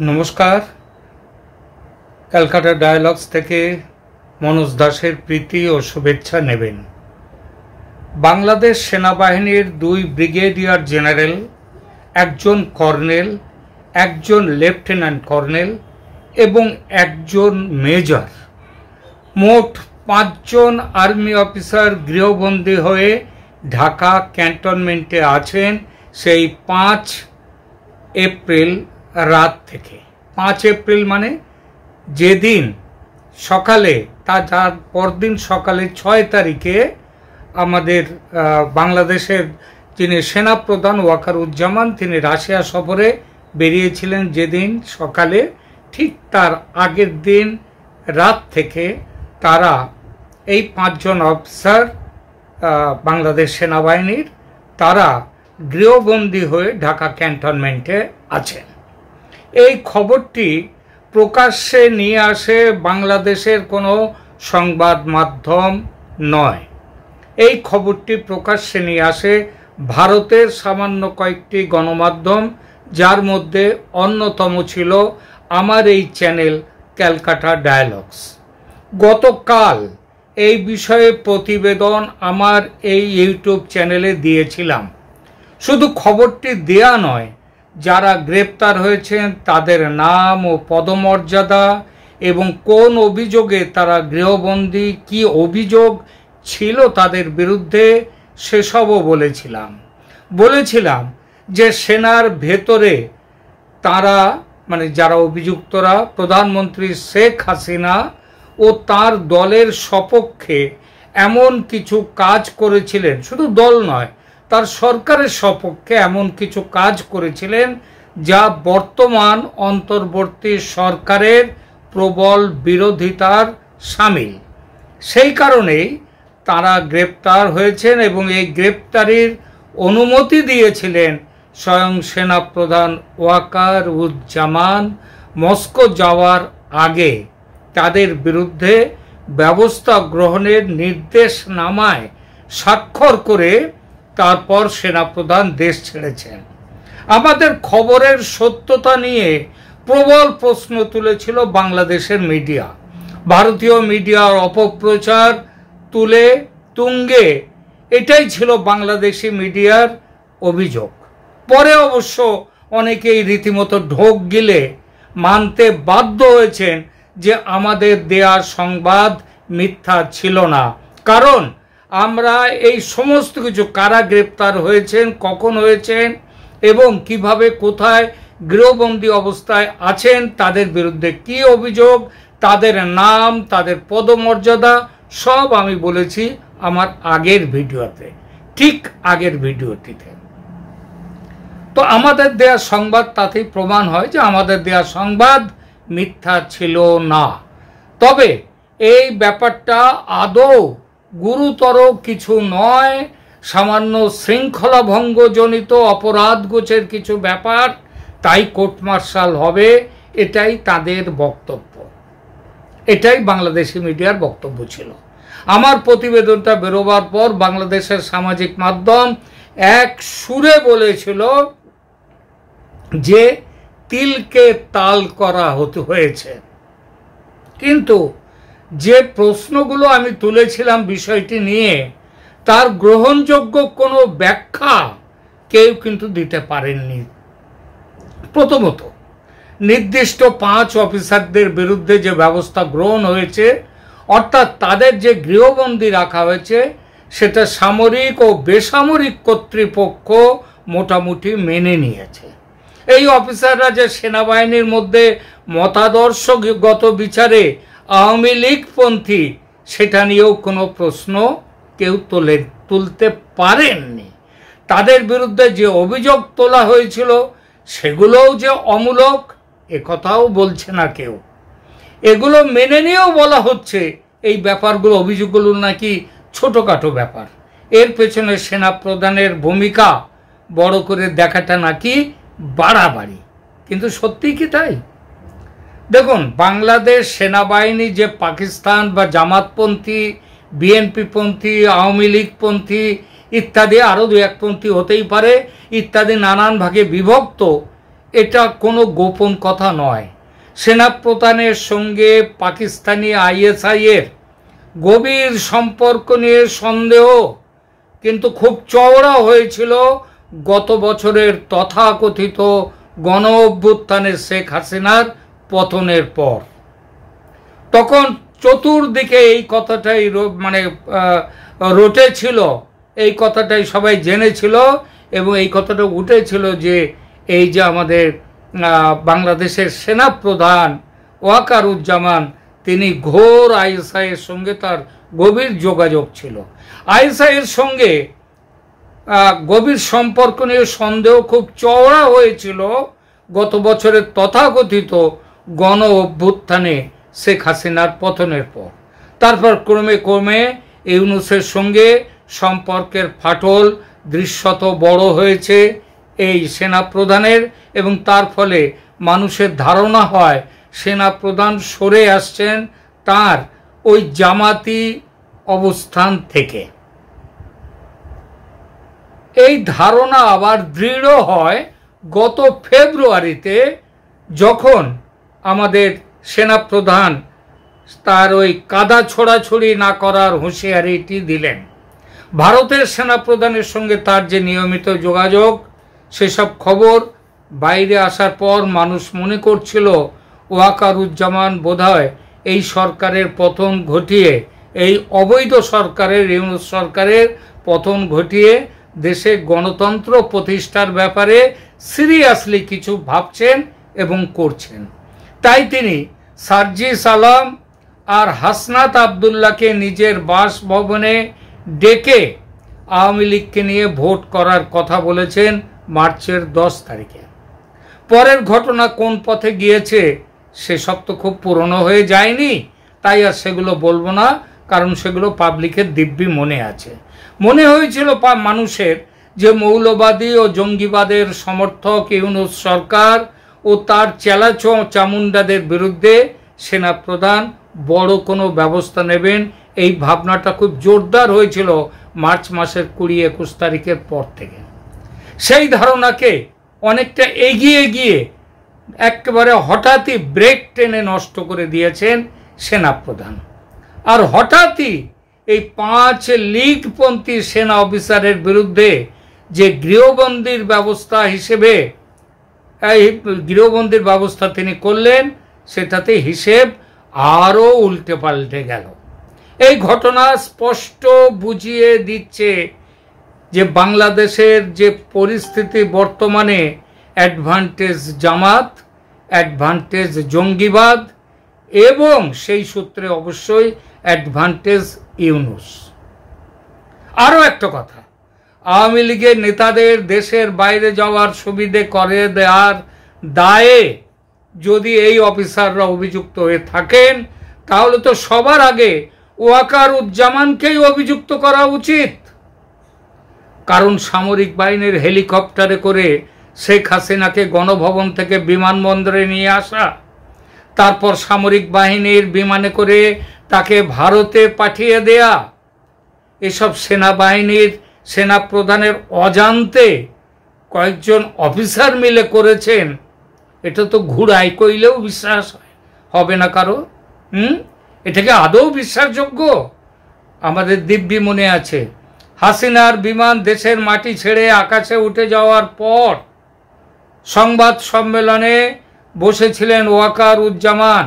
নমস্কার। ক্যালকাটা ডায়ালগস থেকে মনোজ দাসের প্রীতি ও শুভেচ্ছা নেবেন। বাংলাদেশ সেনাবাহিনীর 2 ব্রিগেডিয়ার জেনারেল, একজন কর্নেল, একজন লেফটেন্যান্ট কর্নেল এবং একজন মেজর, মোট 5 জন আর্মি অফিসার গৃহবন্দী হয়ে ঢাকা ক্যান্টনমেন্টে আছেন সেই 5 এপ্রিল রাত থেকে। 5 এপ্রিল মানে যেদিন সকালে, তার পরদিন সকালে 6 তারিখে আমাদের বাংলাদেশের যিনি সেনাপ্রধান ওয়াকারুজ্জামান, তিনি রাশিয়া সফরে বেরিয়েছিলেন যেদিন সকালে, ঠিক তার আগের দিন রাত থেকে তারা এই 5 জন অফিসার বাংলাদেশ সেনাবাহিনীর, তারা গৃহবন্দী হয়ে ঢাকা ক্যান্টনমেন্টে আছেন। এই খবরটি প্রকাশ্যে নিয়ে আসে বাংলাদেশের কোনো সংবাদ মাধ্যম নয়। এই খবরটি প্রকাশ্যে নিয়ে আসে ভারতের সামান্য কয়েকটি গণমাধ্যম, যার মধ্যে অন্যতম ছিল আমার এই চ্যানেল ক্যালকাটা ডায়ালগস। গতকাল এই বিষয়ে প্রতিবেদন আমার এই ইউটিউব চ্যানেলে দিয়েছিলাম। শুধু খবরটি দেয়া নয়, যারা গ্রেপ্তার হয়েছেন তাদের নাম ও পদমর্যাদা এবং কোন অভিযোগে তারা গৃহবন্দী, কি অভিযোগ ছিল তাদের বিরুদ্ধে, সেসবও বলেছিলাম যে সেনার ভেতরে তারা, মানে যারা অভিযুক্তরা, প্রধানমন্ত্রী শেখ হাসিনা ও তার দলের সপক্ষে এমন কিছু কাজ করেছিলেন, শুধু দল নয়, তার সরকারের সপক্ষে এমন কিছু কাজ করেছিলেন যা বর্তমান অন্তর্বর্তী সরকারের প্রবল বিরোধিতার শামিল। সেই কারণেই তারা গ্রেপ্তার হয়েছেন এবং এই গ্রেপ্তারির অনুমতি দিয়েছিলেন স্বয়ং সেনাপ্রধান ওয়াকারুজ্জামান। মস্কো যাওয়ার আগে তাদের বিরুদ্ধে ব্যবস্থা গ্রহণের নির্দেশনামায় স্বাক্ষর করে তারপর সেনাপ্রধান দেশ ছেড়েছেন। আমাদের খবরের সত্যতা নিয়ে প্রবল প্রশ্ন তুলেছিল বাংলাদেশের মিডিয়া। ভারতীয় মিডিয়ার অপপ্রচার তুঙ্গে এটাই ছিল বাংলাদেশি মিডিয়ার অভিযোগ। পরে অবশ্য অনেকেই রীতিমতো ঢোক গিলে মানতে বাধ্য হয়েছেন যে আমাদের দেয়া সংবাদ মিথ্যা ছিল না, কারণ আমরা এই সমস্ত কিছু, কারা গ্রেপ্তার হয়েছেন, কখন হয়েছেন এবং কিভাবে কোথায় গৃহবন্দী অবস্থায় আছেন, তাদের বিরুদ্ধে কি অভিযোগ, তাদের নাম, তাদের পদমর্যাদা, সব আমি বলেছি আমার আগের ভিডিওতে, ঠিক আগের ভিডিওটিতে। তো আমাদের দেয়া সংবাদ তাতেই প্রমাণ হয় যে আমাদের দেয়া সংবাদ মিথ্যা ছিল না। তবে এই ব্যাপারটা আদৌ গুরুতর কিছু নয়, সামান্য শৃঙ্খলা ভঙ্গজনিত অপরাধগোচের কিছু ব্যাপার, তাই কোর্ট মার্শাল হবে, এটাই তাদের বক্তব্য, এটাই বাংলাদেশি মিডিয়ার বক্তব্য ছিল। আমার প্রতিবেদনটা বেরোবার পর বাংলাদেশের সামাজিক মাধ্যম এক সুরে বলেছিল যে তিলকে তাল করা হয়েছে। কিন্তু যে প্রশ্নগুলো আমি তুলেছিলাম বিষয়টি নিয়ে, তার গ্রহণযোগ্য কোনো ব্যাখ্যা কেউ কিন্তু দিতে পারেননি। প্রথমত, নির্দিষ্ট 5 অফিসারদের বিরুদ্ধে যে ব্যবস্থা গ্রহণ হয়েছে, অর্থাৎ তাদের যে গৃহবন্দী রাখা হয়েছে, সেটা সামরিক ও বেসামরিক কর্তৃপক্ষ মোটামুটি মেনে নিয়েছে। এই অফিসাররা যে সেনাবাহিনীর মধ্যে মতাদর্শগত বিচারে আওয়ামী লীগপন্থী, সেটা নিয়েও কোনো প্রশ্ন কেউ তুলতে পারেননি। তাদের বিরুদ্ধে যে অভিযোগ তোলা হয়েছিল সেগুলোও যে অমূলক, একথাও বলছে না কেউ। এগুলো মেনে নিয়েও বলা হচ্ছে এই ব্যাপারগুলো, অভিযোগগুলো নাকি ছোটখাটো ব্যাপার, এর পেছনে সেনাপ্রধানের ভূমিকা বড় করে দেখাটা নাকি বাড়াবাড়ি। কিন্তু সত্যিই কি তাই? দেখুন, বাংলাদেশ সেনাবাহিনী যে পাকিস্তান বা জামাতপন্থী, বিএনপিপন্থী, আওয়ামী লীগপন্থী ইত্যাদি, আরও 2-1 পন্থী হতেই পারে, ইত্যাদি নানান ভাগে বিভক্ত, এটা কোনো গোপন কথা নয়। সেনাপ্রধানের সঙ্গে পাকিস্তানি আইএসআই এর গভীর সম্পর্ক নিয়ে সন্দেহ কিন্তু খুব চওড়া হয়েছিল গত বছরের তথাকথিত গণ অভ্যুত্থানে শেখ হাসিনার পতনের পর। তখন চতুর্দিকে এই কথাটাই রটেছিল, এই কথাটাই সবাই জেনেছিল এবং এই কথাটা উঠেছিল যে এই যে আমাদের বাংলাদেশের সেনাপ্রধান ওয়াকারুজ্জামান, তিনি ঘোর আইএসআই এর সঙ্গে তার গভীর যোগাযোগ ছিল। আইএসআই এর সঙ্গে গভীর সম্পর্ক নিয়ে সন্দেহ খুব চওড়া হয়েছিল গত বছরের তথাকথিত গণ অভ্যুত্থানে শেখ হাসিনার পতনের পর। তারপর ক্রমে ক্রমে ইউনূসের সঙ্গে সম্পর্কের ফাটল দৃশ্যত বড় হয়েছে এই সেনাপ্রধানের, এবং তার ফলে মানুষের ধারণা হয় সেনাপ্রধান সরে আসছেন তার ওই জামাতি অবস্থান থেকে। এই ধারণা আবার দৃঢ় হয় গত ফেব্রুয়ারিতে, যখন আমাদের সেনাপ্রধান তার ওই কাদা ছোড়াছড়ি না করার হুঁশিয়ারিটি দিলেন। ভারতের সেনাপ্রধানের সঙ্গে তার যে নিয়মিত যোগাযোগ, সেসব খবর বাইরে আসার পর মানুষ মনে করছিল ওয়াকারুজ্জামান বোধহয় এই সরকারের পতন ঘটিয়ে, এই অবৈধ সরকারের, ইউনূস সরকারের পতন ঘটিয়ে দেশে গণতন্ত্র প্রতিষ্ঠার ব্যাপারে সিরিয়াসলি কিছু ভাবছেন এবং করছেন। তাই তিনি সার্জিস আলম আর হাসনাত আবদুল্লাহকে নিজের বাসভবনে ডেকে আওয়ামী লীগকে নিয়ে ভোট করার কথা বলেছেন মার্চের 10 তারিখে। পরের ঘটনা কোন পথে গিয়েছে সেসব তো খুব পুরনো হয়ে যায়নি, তাই আর সেগুলো বলবো না, কারণ সেগুলো পাবলিকের দিব্যি মনে আছে। মনে হয়েছিল মানুষের যে মৌলবাদী ও জঙ্গিবাদের সমর্থক ইউনূস সরকার ও তার চেলা চামুন্ডাদের বিরুদ্ধে সেনাপ্রধান বড় কোনো ব্যবস্থা নেবেন, এই ভাবনাটা খুব জোরদার হয়েছিল মার্চ মাসের 20-21 তারিখের পর থেকে। সেই ধারণাকে অনেকটা এগিয়ে গিয়ে একেবারে হঠাৎই ব্রেক টেনে নষ্ট করে দিয়েছেন সেনাপ্রধান। আর হঠাৎই এই 5 লীগপন্থী সেনা অফিসারের বিরুদ্ধে যে গৃহবন্দির ব্যবস্থা হিসেবে গৃহবন্দির ব্যবস্থা তিনি করলেন, সেটাতে হিসেব আরও উল্টে পাল্টে গেল। এই ঘটনা স্পষ্ট বুঝিয়ে দিচ্ছে যে বাংলাদেশের যে পরিস্থিতি বর্তমানে, অ্যাডভান্টেজ জামাত, অ্যাডভান্টেজ জঙ্গিবাদ এবং সেই সূত্রে অবশ্যই অ্যাডভান্টেজ ইউনূস। আরও একটা কথা, আওয়ামী লীগের নেতাদের দেশের বাইরে যাওয়ার সুবিধে করে দেওয়ার দায়ে যদি এই অফিসাররা অভিযুক্ত হয়ে থাকেন, তাহলে তো সবার আগে ওয়াকারুজ্জামানকেই অভিযুক্ত করা উচিত। কারণ সামরিক বাহিনীর হেলিকপ্টারে করে শেখ হাসিনাকে গণভবন থেকে বিমানবন্দরে নিয়ে আসা, তারপর সামরিক বাহিনীর বিমানে করে তাকে ভারতে পাঠিয়ে দেয়া, এসব সেনাবাহিনীর সেনাপ্রধানের অজান্তে কয়েকজন অফিসার মিলে করেছেন। এটা তো ঘুরাই কইলেও বিশ্বাস হবে না কারো। এটাকে আদৌ বিশ্বাসযোগ্য? আমাদের দিব্যি মনে আছে, হাসিনার বিমান দেশের মাটি ছেড়ে আকাশে উঠে যাওয়ার পর সংবাদ সম্মেলনে বসেছিলেন ওয়াকারুজ্জামান।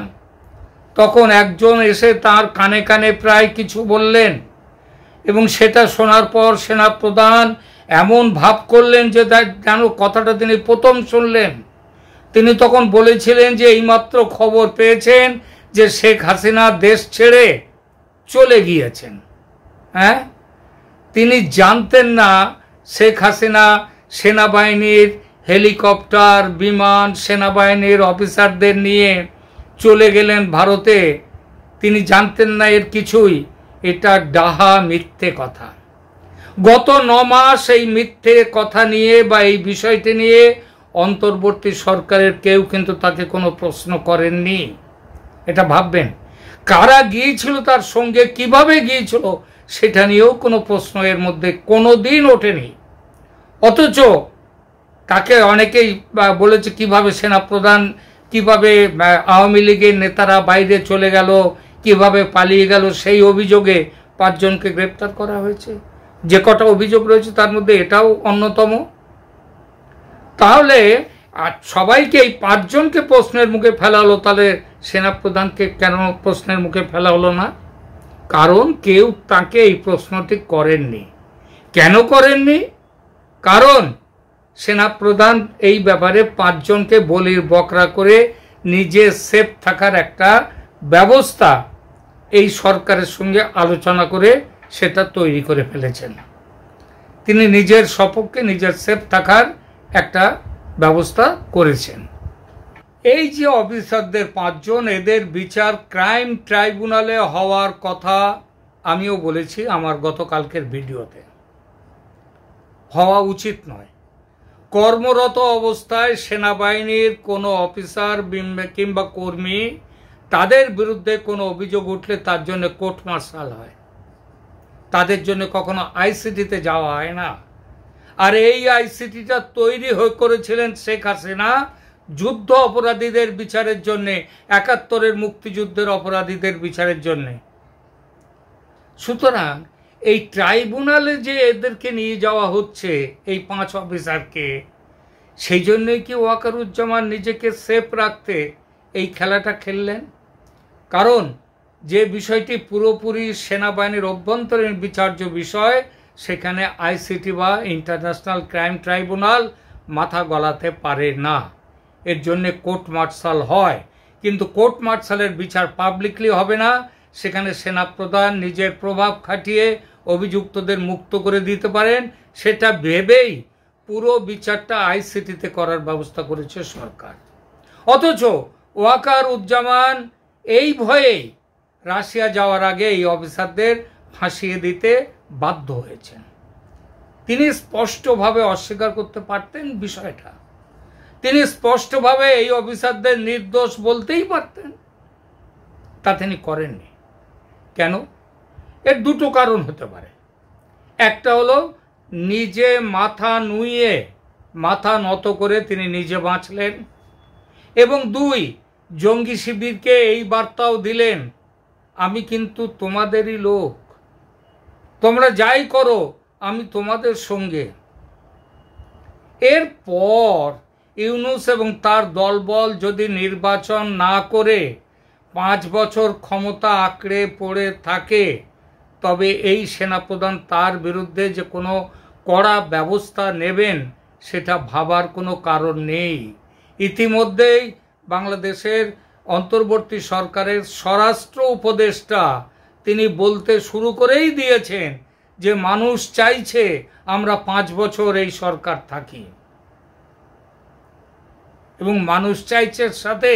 তখন একজন এসে তার কানে কানে প্রায় কিছু বললেন, এবং সেটা শোনার পর সেনাপ্রধান এমন ভাব করলেন যে যেন কথাটা তিনি প্রথম শুনলেন। তিনি তখন বলেছিলেন যে এইমাত্র খবর পেয়েছেন যে শেখ হাসিনা দেশ ছেড়ে চলে গিয়েছেন। তিনি জানতেন না শেখ হাসিনা সেনাবাহিনীর হেলিকপ্টার, বিমান, সেনাবাহিনীর অফিসারদের নিয়ে চলে গেলেন ভারতে। তিনি জানতেন না এর কিছুই। এটা ডাহা মিথ্যে কথা। গত 9 মাস এই মিথ্যে কথা নিয়ে বা এই বিষয়টি নিয়ে অন্তর্বর্তী সরকারের কেউ কিন্তু তাকে কোনো প্রশ্ন করেননি। এটা ভাববেন, কারা গিয়েছিল তার সঙ্গে, কিভাবে গিয়েছিল, সেটা নিয়েও কোনো প্রশ্ন এর মধ্যে কোনোদিন ওঠেনি। অথচ তাকে অনেকেই বলেছে কিভাবে সেনাপ্রধান, কিভাবে আওয়ামী লীগের নেতারা বাইরে চলে গেল, কিভাবে পালিয়ে গেল, সেই অভিযোগে 5 জনকে গ্রেপ্তার করা হয়েছে। যে কটা অভিযোগ রয়েছে তার মধ্যে এটাও অন্যতম। তাহলে আর সবাইকে এই 5 জনকে প্রশ্নের মুখে ফেলা হলো, তাহলে সেনাপ্রধানকে কেন প্রশ্নের মুখে ফেলা হলো না? কারণ কেউ তাকে এই প্রশ্নটি করেননি। কেন করেননি? কারণ সেনাপ্রধান এই ব্যাপারে 5 জনকে বলির বকরা করে নিজে সেফ থাকার একটা ব্যবস্থা এই সরকারের সঙ্গে আলোচনা করে সেটা তৈরি করে ফেলেছেন। তিনি নিজের সপক্ষে নিজের সেফ থাকার একটা ব্যবস্থা করেছেন। এই যে অফিসারদের 5 জন, এদের বিচার ক্রাইম ট্রাইব্যুনালে হওয়ার কথা আমিও বলেছি আমার গতকালকের ভিডিওতে। হওয়া উচিত নয়। কর্মরত অবস্থায় সেনাবাহিনীর কোনো অফিসার কিংবা কর্মী, তাদের বিরুদ্ধে কোনো অভিযোগ উঠলে তার জন্য কোর্ট মার্শাল হয়, তাদের জন্য কখনো আইসিটিতে যাওয়া হয় না। আর এই আইসিটিটা তৈরি করেছিলেন শেখ হাসিনা যুদ্ধ অপরাধীদের বিচারের জন্যে, 71-এর মুক্তিযুদ্ধের অপরাধীদের বিচারের জন্যে। সুতরাং এই ট্রাইব্যুনালে যে এদেরকে নিয়ে যাওয়া হচ্ছে, এই 5 অফিসারকে, সেই জন্যই কি ওয়াকারুজ্জামান নিজেকে সেফ রাখতে এই খেলাটা খেললেন? কারণ যে বিষয়টি পুরোপুরি সেনাবাহিনীর অভ্যন্তরীণ বিচার্য বিষয়, সেখানে আইসিটি বা ইন্টারন্যাশনাল ক্রাইম ট্রাইব্যুনাল মাথা গলাতে পারে না। এর জন্য কোর্ট মার্শাল হয়, কিন্তু কোর্ট মার্শালের বিচার পাবলিকলি হবে না। সেখানে সেনাপ্রধান নিজের প্রভাব খাটিয়ে অভিযুক্তদের মুক্ত করে দিতে পারেন, সেটা ভেবেই পুরো বিচারটা আইসিটিতে করার ব্যবস্থা করেছে সরকার। অথচ ওয়াকারুজ্জামান এই ভয়েই রাশিয়া যাওয়ার আগে এই অফিসারদের ফাঁসিয়ে দিতে বাধ্য হয়েছেন। তিনি স্পষ্টভাবে অস্বীকার করতে পারতেন বিষয়টা, তিনি স্পষ্টভাবে এই অফিসারদের নির্দোষ বলতেই পারতেন, তা তিনি করেননি। কেন? এর 2টো কারণ হতে পারে। একটা হলো নিজে মাথা নুইয়ে, মাথা নত করে তিনি নিজে বাঁচলেন, এবং 2, জঙ্গি শিবিরকে এই বার্তাও দিলেন, আমি কিন্তু তোমাদেরই লোক, তোমরা যাই করো আমি তোমাদের সঙ্গে। এরপর ইউনূস এবং তার দলবল যদি নির্বাচন না করে 5 বছর ক্ষমতা আঁকড়ে পড়ে থাকে, তবে এই সেনাপ্রধান তার বিরুদ্ধে যে কোনো কড়া ব্যবস্থা নেবেন সেটা ভাবার কোনো কারণ নেই। ইতিমধ্যেই বাংলাদেশের অন্তর্বর্তী সরকারের স্বরাষ্ট্র উপদেষ্টা তিনি বলতে শুরু করেই দিয়েছেন যে মানুষ চাইছে আমরা 5 বছর এই সরকার থাকি, এবং মানুষ চাইছে সাথে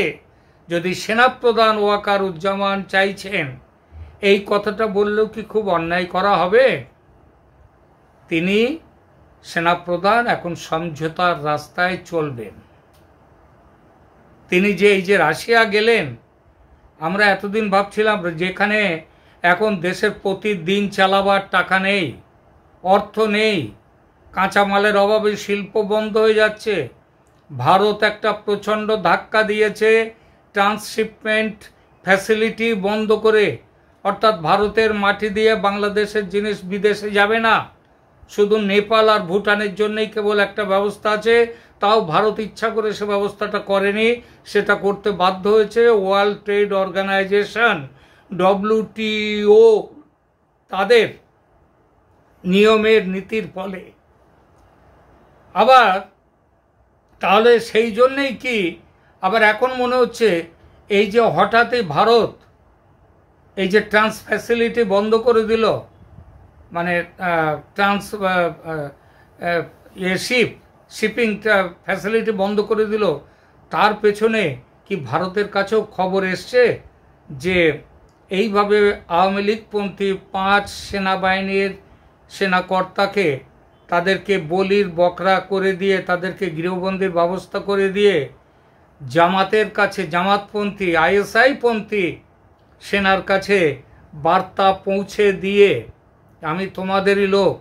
যদি সেনাপ্রধান ওয়াকারুজ্জামান চাইছেন, এই কথাটা বললেও কি খুব অন্যায় করা হবে? তিনি সেনাপ্রধান এখন সমঝোতার রাস্তায় চলবেন। তিনি যে এই যে রাশিয়া গেলেন, আমরা এতদিন ভাবছিলাম যেখানে এখন দেশের প্রতিদিন চালাবার টাকা নেই, অর্থ নেই, কাঁচামালের অভাবে শিল্প বন্ধ হয়ে যাচ্ছে, ভারত একটা প্রচণ্ড ধাক্কা দিয়েছে ট্রান্সশিপমেন্ট ফ্যাসিলিটি বন্ধ করে, অর্থাৎ ভারতের মাটি দিয়ে বাংলাদেশের জিনিস বিদেশে যাবে না, শুধু নেপাল আর ভুটানের জন্যই কেবল একটা ব্যবস্থা আছে, তাও ভারত ইচ্ছা করে সে ব্যবস্থাটা করেনি, সেটা করতে বাধ্য হয়েছে ওয়ার্ল্ড ট্রেড অর্গানাইজেশন WTO তাদের নিয়মের নীতির ফলে। আবার তাহলে সেই জন্যেই কি আবার এখন মনে হচ্ছে এই যে হঠাৎই ভারত এই যে ট্রান্স ফ্যাসিলিটি বন্ধ করে দিল, মানে শিপিং ফ্যাসিলিটি বন্ধ করে দিল, তার পেছনে কি ভারতের কাছেও খবর এসছে যে এইভাবে আওয়ামী লীগপন্থী 5 সেনাবাহিনীর সেনাকর্তাকে তাদেরকে বলির বকরা করে দিয়ে, তাদেরকে গৃহবন্দির ব্যবস্থা করে দিয়ে জামাতের কাছে, জামাতপন্থী ISI পন্থী সেনার কাছে বার্তা পৌঁছে দিয়ে আমি তোমাদেরই লোক,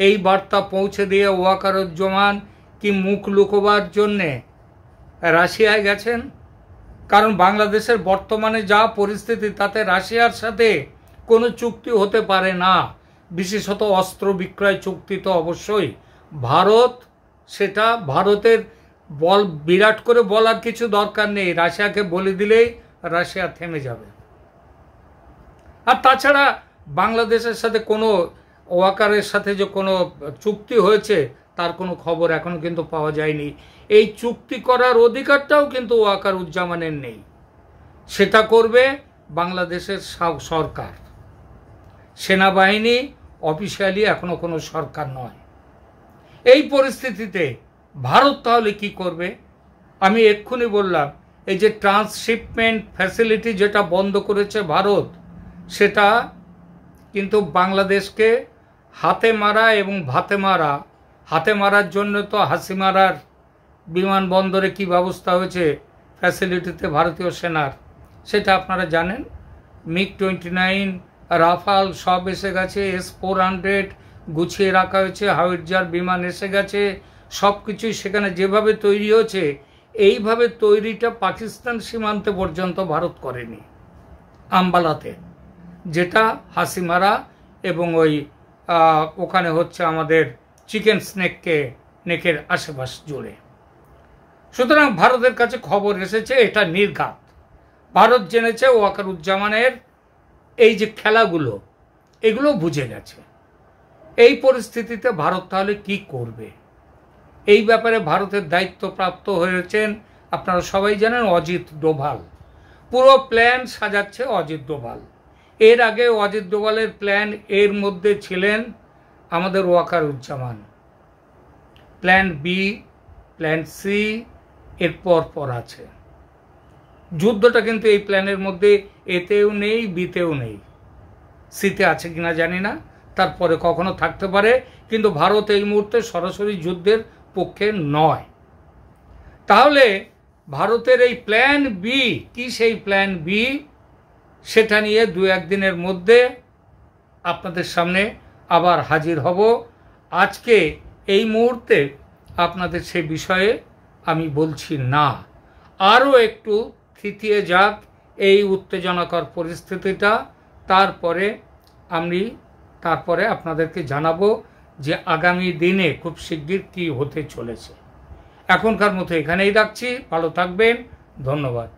এই বার্তা পৌঁছে দিয়ে ওয়াকারুজ্জামান কি মুখ লুকোবার জন্যে রাশিয়ায় গেছেন? কারণ বাংলাদেশের বর্তমানে যা পরিস্থিতি তাতে রাশিয়ার সাথে কোনো চুক্তি হতে পারে না, বিশেষত অস্ত্র বিক্রয় চুক্তি তো অবশ্যই। ভারত সেটা ভারতের বিরাট করে বলার কিছু দরকার নেই, রাশিয়াকে বলে দিলেই রাশিয়া থেমে যাবে। আর তাছাড়া বাংলাদেশের সাথে কোনো ওয়াকারের সাথে যে কোনো চুক্তি হয়েছে তার কোনো খবর এখনো কিন্তু পাওয়া যায়নি। এই চুক্তি করার অধিকারটাও কিন্তু ওয়াকারুজ্জামানের নেই, সেটা করবে বাংলাদেশের সরকার। সেনাবাহিনী অফিসিয়ালি এখনো কোনো সরকার নয়। এই পরিস্থিতিতে ভারত তাহলে কি করবে? আমি এক্ষুনি বললাম, এই যে ট্রান্সশিপমেন্ট ফ্যাসিলিটি যেটা বন্ধ করেছে ভারত, সেটা কিন্তু বাংলাদেশকে হাতে মারা এবং ভাতে মারা। হাতে মারার জন্য তো হাসিমারার বিমানবন্দরে কি ব্যবস্থা হয়েছে ফ্যাসিলিটিতে ভারতীয় সেনার, সেটা আপনারা জানেন। MiG-29, রাফাল সব এসে গেছে, S-400 গুছিয়ে রাখা হয়েছে, হাওয়াইজার বিমান এসে গেছে, সব কিছুই সেখানে যেভাবে তৈরি হয়েছে এইভাবে তৈরিটা পাকিস্তান সীমান্তে পর্যন্ত ভারত করেনি। আম্বালাতে যেটা হাসিমারা এবং ওই ওখানে হচ্ছে আমাদের চিকেন নেকের আশেপাশ জুড়ে। সুতরাং ভারতের কাছে খবর এসেছে, এটা নির্ঘাত। ভারত জেনেছে ওয়াকারুজ্জামানের এই যে খেলাগুলো এগুলো বুঝে গেছে। এই পরিস্থিতিতে ভারত তাহলে কি করবে? এই ব্যাপারে ভারতের দায়িত্বপ্রাপ্ত হয়েছেন আপনারা সবাই জানেন অজিত ডোভাল। পুরো প্ল্যান সাজাচ্ছে অজিত ডোভাল। এর আগে অজিত ডোভালের প্ল্যান এর মধ্যে ছিলেন আমাদের Wakaruzzaman. Plan B, plan C এর পর আছে। যুদ্ধটা কিন্তু এই প্ল্যানের মধ্যে এতেও নেই, বিতেও নেই। সিতে আছে কিনা জানি না, তারপরে কখনো থাকতে পারে, কিন্তু ভারত এই মুহূর্তে সরাসরি যুদ্ধের পক্ষে নয়। তাহলে ভারতের এই প্ল্যান বি কি? সেই প্ল্যান বি সেটা নিয়ে দু একদিনের মধ্যে আপনাদের সামনে আবার হাজির হব। আজকে এই মুহূর্তে আপনাদের সে বিষয়ে আমি বলছি না। আরও একটু থিতিয়ে যাক এই উত্তেজনাকর পরিস্থিতিটা, তারপরে আপনাদেরকে জানাবো যে আগামী দিনে খুব শিগগির কি হতে চলেছে। এখনকার মতো এখানেই রাখছি। ভালো থাকবেন, ধন্যবাদ।